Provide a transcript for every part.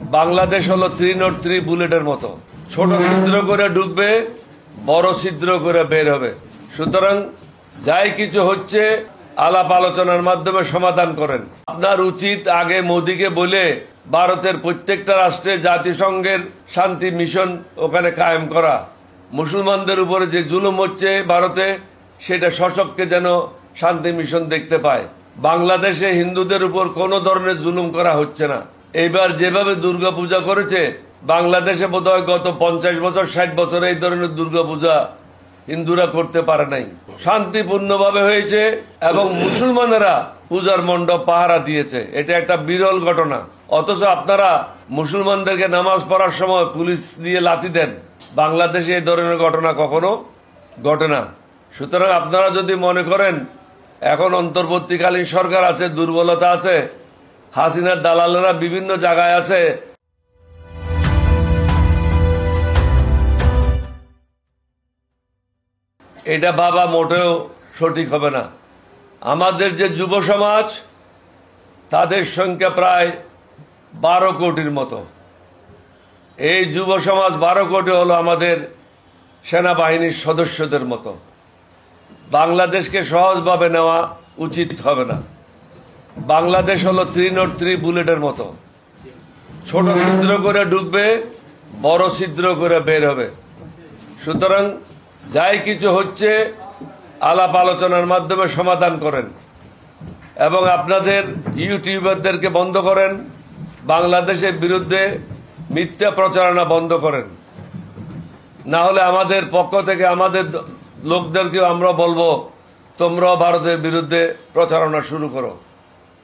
বাংলাদেশ হলো 303 বুলেটের মতো, ছোট ছিদ্র করে ঢুকবে, বড় ছিদ্র করে বের হবে। সুতরাং যাই কিছু হচ্ছে আলাপ আলোচনার মাধ্যমে সমাধান করেন। আপনার উচিত আগে মোদিকে বলে ভারতের প্রত্যেকটা রাষ্ট্রে জাতিসংঘের শান্তি মিশন ওখানে কায়েম করা। মুসলমানদের উপরে যে জুলুম হচ্ছে ভারতে, সেটা সশক্তকে যেন শান্তি মিশন দেখতে পায়। বাংলাদেশে হিন্দুদের উপর কোনো ধরনের জুলুম করা হচ্ছে না। এইবার যেভাবে দুর্গাপূজা করেছে, বাংলাদেশে বোধহয় গত 50 বছর 60 বছর এই ধরনের দুর্গাপূজা হিন্দুরা করতে পারে নাই। শান্তিপূর্ণভাবে হয়েছে এবং মুসলমানেরা পূজার মণ্ডপ পাহারা দিয়েছে। এটা একটা বিরল ঘটনা। অথচ আপনারা মুসলমানদেরকে নামাজ পড়ার সময় পুলিশ দিয়ে লাথি দেন। বাংলাদেশে এই ধরনের ঘটনা কখনো ঘটে না। সুতরাং আপনারা যদি মনে করেন এখন অন্তর্বর্তীকালীন সরকার আছে, দুর্বলতা আছে, হাসিনার দালালেরা বিভিন্ন জায়গায় আছে, এটা ভাবা মোটেও সঠিক হবে না। আমাদের যে যুব সমাজ, তাদের সংখ্যা প্রায় 12 কোটির মতো। এই যুব সমাজ 12 কোটি হলো আমাদের সেনাবাহিনীর সদস্যদের মতো। বাংলাদেশকে সহজভাবে নেওয়া উচিত হবে না। বাংলাদেশ হলো 303 বুলেটের মতো, ছোট ছিদ্র করে ঢুকবে, বড় ছিদ্র করে বের হবে। সুতরাং যাই কিছু হচ্ছে আলাপ আলোচনার মাধ্যমে সমাধান করেন এবং আপনাদের ইউটিউবারদেরকে বন্ধ করেন। বাংলাদেশের বিরুদ্ধে মিথ্যা প্রচারণা বন্ধ করেন। না হলে আমাদের পক্ষ থেকে আমাদের লোকদেরকেও আমরা বলবো, তোমরাও ভারতের বিরুদ্ধে প্রচারণা শুরু করো।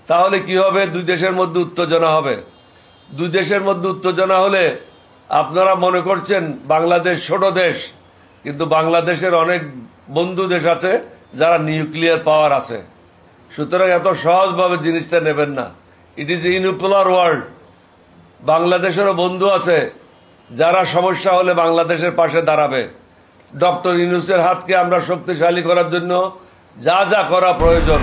তাহলে কি হবে? দুই দেশের মধ্যে উত্তেজনা হবে। দুই দেশের মধ্যে উত্তেজনা হলে আপনারা মনে করছেন বাংলাদেশ ছোট দেশ, কিন্তু বাংলাদেশের অনেক বন্ধু দেশ আছে যারা নিউক্লিয়ার পাওয়ার আছে। সুতরাং এত সহজভাবে জিনিসটা নেবেন না। It is unipolar world. বাংলাদেশেরও বন্ধু আছে যারা সমস্যা হলে বাংলাদেশের পাশে দাঁড়াবে। ডক্টর ইউনূসের হাতকে আমরা শক্তিশালী করার জন্য যা যা করা প্রয়োজন